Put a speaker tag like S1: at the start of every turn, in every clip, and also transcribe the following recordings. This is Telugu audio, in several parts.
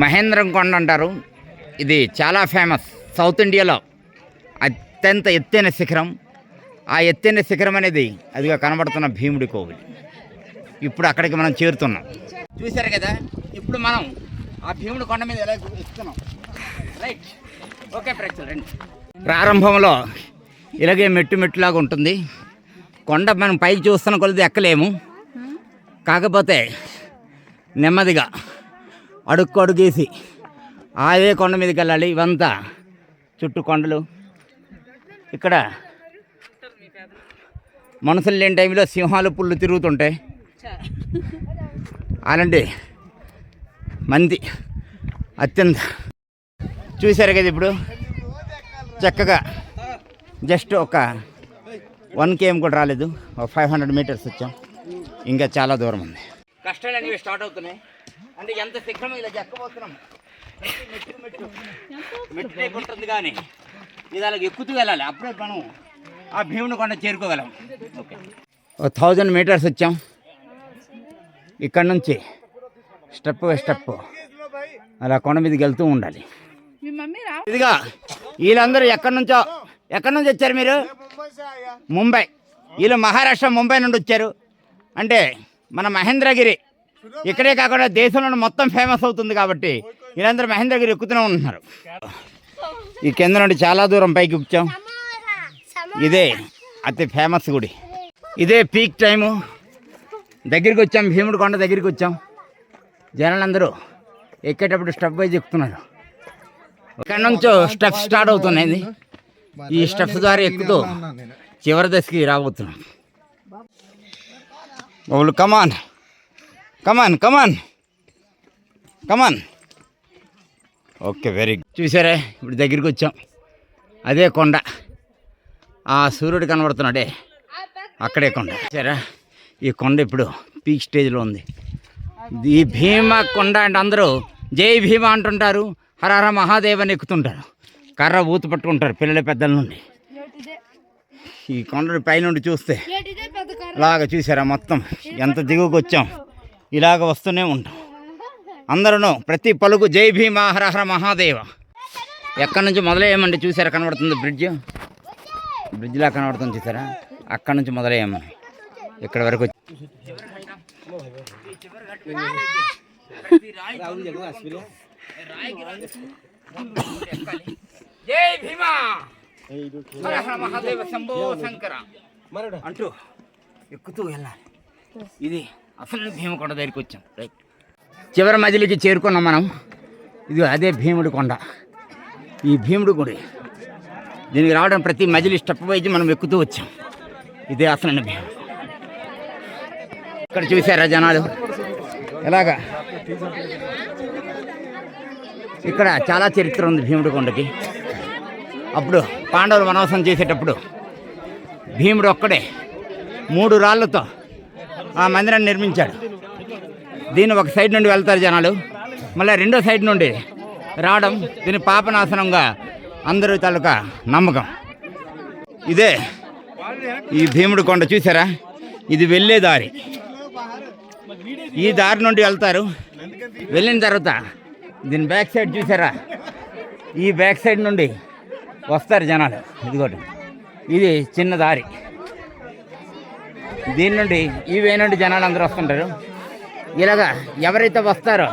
S1: మహేంద్రం కొండ అంటారు. ఇది చాలా ఫేమస్ సౌత్ ఇండియాలో అత్యంత ఎత్తైన శిఖరం. ఆ ఎత్తైన శిఖరం అనేది అదిగా కనబడుతున్న భీముడి కోవిల్. ఇప్పుడు అక్కడికి మనం చేరుతున్నాం. చూశారు కదా, ఇప్పుడు మనం ఆ భీముడి కొండ మీద ఎలా ఎక్కుతున్నాం. రైట్, ఓకే ఫ్రెండ్స్, రండి. ప్రారంభంలో ఇలాగే మెట్టులాగా ఉంటుంది కొండ. మనం పైకి చూస్తున్న కొలది ఎక్కలేము. కాకపోతే నెమ్మదిగా అడుక్కు అడుగేసి అదే కొండ మీదకి వెళ్ళాలి. ఇవంతా చుట్టూ కొండలు. ఇక్కడ మనుషులు లేని టైంలో సింహాలు పుళ్ళు తిరుగుతుంటాయి. అలాంటి మంది అత్యంత చూశారు కదా. ఇప్పుడు చక్కగా జస్ట్ ఒక 1 km కూడా రాలేదు, ఒక 500 meters వచ్చాం. ఇంకా చాలా దూరం ఉంది. కష్టాలు అనేవి స్టార్ట్ అవుతున్నాయి. అంటే ఎంత శిఖరం ఇలా ఎక్కబోతున్నాం. మెట్టు లేకుంటుంది కానీ ఇది అలాగ ఎక్కుతూ వెళ్ళాలి. అప్పుడే మనం ఆ భీముని కొండ చేరుకోగలం. ఓకే, 1000 meters వచ్చాం. ఇక్కడ నుంచి స్టెప్ బై స్టెప్ అలా కొండ మీదకి వెళ్తూ ఉండాలి. ఇదిగా వీళ్ళందరూ ఎక్కడి నుంచి వచ్చారు మీరు? ముంబై. వీళ్ళు మహారాష్ట్ర ముంబై నుండి వచ్చారు. అంటే మన మహేంద్రగిరి ఇక్కడే కాకుండా దేశంలో మొత్తం ఫేమస్ అవుతుంది కాబట్టి వీళ్ళందరూ మహేంద్రగిరి ఎక్కుతూనే ఉంటున్నారు. ఈ కింద నుండి చాలా దూరం పైకి వచ్చాం. ఇదే అతి ఫేమస్ గుడి. ఇదే పీక్ టైము. దగ్గరికి వచ్చాం, భీముడి కొండ దగ్గరికి వచ్చాం. జనాలందరూ ఎక్కేటప్పుడు స్టెప్ వైజ్ ఎక్కుతున్నారు. ఇక్కడ నుంచో స్టెప్స్ స్టార్ట్ అవుతున్నాయి. ఈ స్టెప్స్ ద్వారా ఎక్కుతూ చివరి దశకి రాబోతున్నాం. వాళ్ళు come on come on come on come on. Okay, very good. చూసారా, ఇప్పుడు దగ్గరికి వచ్చాం. అదే కొండ. ఆ సూర్యుడు కనబడుతున్నాడే, అక్కడే కొండ. చూసారా, ఈ కొండ ఇప్పుడు పీక్ స్టేజ్లో ఉంది. ఈ భీమ కొండ అంటే అందరూ జై భీమ అంటుంటారు, హర హర మహాదేవ్ అని ఎక్కుతుంటారు. కర్ర ఊత పట్టుకుంటారు పిల్లల పెద్దల నుండి. ఈ కొండని పైనుండి చూస్తే ఇలాగ చూసారా, మొత్తం ఎంత దిగువకు వచ్చాం. ఇలాగ వస్తూనే ఉంటాం. అందరూ ప్రతి పలుకు జై భీమ హర హర మహాదేవ. ఎక్కడి నుంచి మొదలయ్యామండి? చూసారా, కనబడుతుంది బ్రిడ్జ్లా కనబడుతుంది. చూసారా, అక్కడి నుంచి మొదలయ్యామని ఇక్కడ వరకు జై భీమ హర హర మహాదేవ శంభో శంకర అంటూ ఎక్కుతూ వెళ్ళాలి. ఇది అసలు భీమకొండ దగ్గరికి వచ్చాం. రైట్, చివరి మధ్యలోకి చేరుకున్నాం మనం. ఇది అదే భీముడి కొండ. ఈ భీముడి గుడి. దీనికి రావడం ప్రతి మధ్యలో స్టెప్ వైజ్ మనం ఎక్కుతూ వచ్చాం. ఇదే అసలు భీముడు. ఇక్కడ చూసారా జనాలు ఎలాగా. ఇక్కడ చాలా చరిత్ర ఉంది భీముడి కొండకి. అప్పుడు పాండవులు వనవాసం చేసేటప్పుడు భీముడు ఒక్కడే 3 రాళ్లతో ఆ మందిరాన్ని నిర్మించాడు. దీన్ని ఒక సైడ్ నుండి వెళ్తారు జనాలు, మళ్ళీ రెండో సైడ్ నుండి రావడం దీని పాపనాశనంగా అందరూ తాలూకా నమ్మకం. ఇదే ఈ భీముడి కొండ. చూసారా, ఇది వెళ్ళే దారి. ఈ దారి నుండి వెళ్తారు. వెళ్ళిన తర్వాత దీని బ్యాక్ సైడ్ చూసారా, ఈ బ్యాక్ సైడ్ నుండి వస్తారు జనాలు. ఇదిగోటి, ఇది చిన్న దారి. దీని నుండి ఈ వే నుండి జనాలు అందరూ వస్తుంటారు. ఇలాగా ఎవరైతే వస్తారో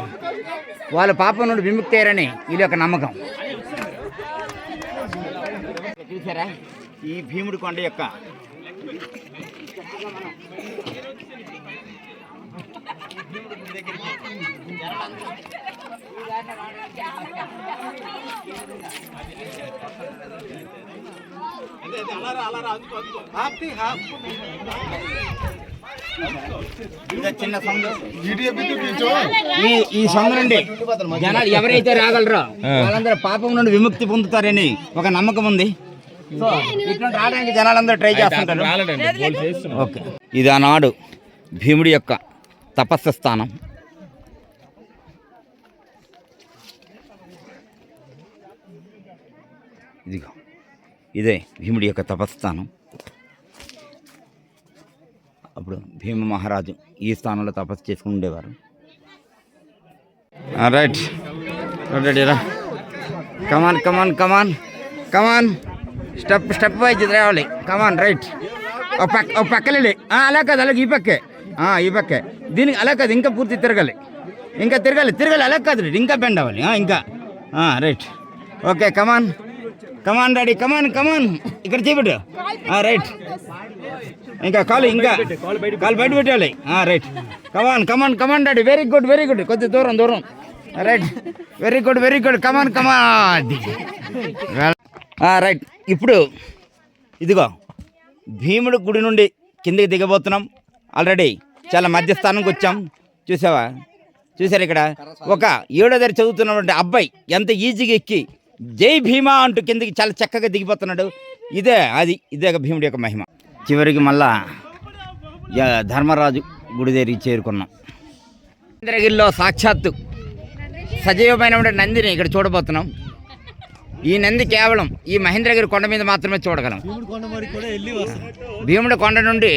S1: వాళ్ళ పాపం నుండి విముక్తి అయ్యారని వీళ్ళ యొక్క నమ్మకం. చూసారా, ఈ భీముడి కొండ యొక్క చిన్న సందు. ఈ సందు నుండి జనాలు ఎవరైతే రాగలరో వాళ్ళందరూ పాపం నుండి విముక్తి పొందుతారని ఒక నమ్మకం ఉంది. సో ఇటువంటి రావడానికి జనాలందరూ ట్రై చేస్తుంటారు. ఓకే, ఇది ఆనాడు భీముడి యొక్క తపస్సు స్థానం. ఇదిగో ఇదే భీముడి యొక్క తపస్థానం. అప్పుడు భీమ మహారాజు ఈ స్థానంలో తపస్సు చేసుకుని ఉండేవారు. రైట్. రెడీరా కమాన్ కమాన్ కమాన్ కమాన్ స్టెప్ వైజ్ రావాలి కమాన్ రైట్ ఒక పక్కలే అలా కాదు అలాగే ఈ పక్కే దీనికి అలా కాదు ఇంకా పూర్తి తిరగాలి అలా కాదు ఇంకా బెండ్ అవ్వాలి ఇంకా రైట్ ఓకే కమాన్ డాడీ కమాన్ ఇక్కడ చేపెట్టు రైట్ ఇంకా కాలు బయట పెట్టాలి right come on daddy very good కొద్ది దూరం right very good come on right ఇప్పుడు ఇదిగో భీముడు గుడి నుండి కిందికి దిగబోతున్నాం ఆల్రెడీ చాలా మధ్యస్థానంకి వచ్చాం చూసారు ఇక్కడ ఒక 7వ తరగతి చదువుతున్నటువంటి అబ్బాయి ఎంత ఈజీగా ఎక్కి జై భీమా అంటూ కిందికి చాలా చక్కగా దిగిపోతున్నాడు. ఇదే భీముడి యొక్క మహిమ. చివరికి మళ్ళా ధర్మరాజు గుడి దగ్గరికి చేరుకున్నాం. మహేంద్రగిరిలో సాక్షాత్తు సజీవమైనటువంటి నందిని ఇక్కడ చూడబోతున్నాం. ఈ నంది కేవలం ఈ మహేంద్రగిరి కొండ మీద మాత్రమే చూడగలం. భీముడి కొండ నుండి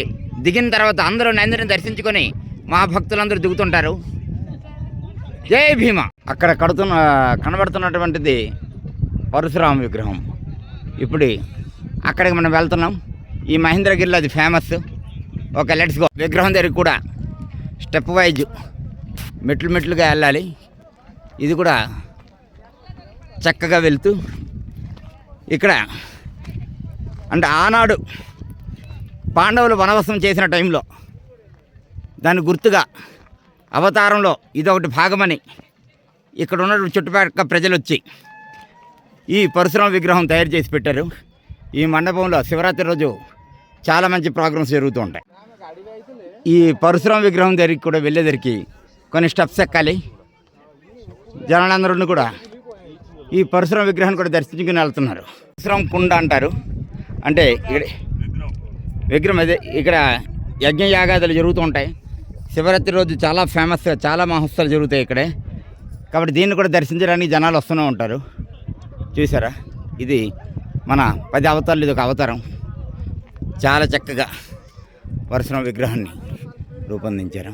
S1: దిగిన తర్వాత అందరూ నందిని దర్శించుకొని మహాభక్తులందరూ దిగుతుంటారు. జై భీమ. అక్కడ కనబడుతున్నటువంటిది పరశురామ విగ్రహం. ఇప్పుడు అక్కడికి మనం వెళ్తున్నాం. ఈ మహేంద్రగిరిలో అది ఫేమస్. Okay let's go. విగ్రహం దగ్గరికి కూడా స్టెప్ వైజ్ మెట్లుగా వెళ్ళాలి. ఇది కూడా చక్కగా వెళ్తూ ఇక్కడ అంటే ఆనాడు పాండవులు వనవాసం చేసిన టైంలో దాని గుర్తుగా అవతారంలో ఇదొకటి భాగమని ఇక్కడ ఉన్న చుట్టుపక్కల ప్రజలు వచ్చి ఈ పరశురామ విగ్రహం తయారు చేసి పెట్టారు. ఈ మండపంలో శివరాత్రి రోజు చాలా మంచి ప్రోగ్రామ్స్ జరుగుతూ ఉంటాయి. ఈ పరశురామ విగ్రహం దగ్గరికి కూడా వెళ్ళేసరికి కొన్ని స్టెప్స్ ఎక్కాలి. జనాలందరూ కూడా ఈ పరశురామ విగ్రహాన్ని కూడా దర్శించుకుని వెళ్తున్నారు. పరశురామ కుండ అంటారు. అంటే ఇక్కడ విగ్రహం అదే ఇక్కడ యజ్ఞయాగాదులు జరుగుతూ ఉంటాయి. శివరాత్రి రోజు చాలా ఫేమస్గా చాలా మహోత్సవాలు జరుగుతాయి ఇక్కడే. కాబట్టి దీన్ని కూడా దర్శించడానికి జనాలు వస్తూనే ఉంటారు. చూసారా, ఇది మన 10 అవతారాలు ఇది ఒక అవతారం. చాలా చక్కగా పరశురామ విగ్రహాన్ని రూపొందించారు.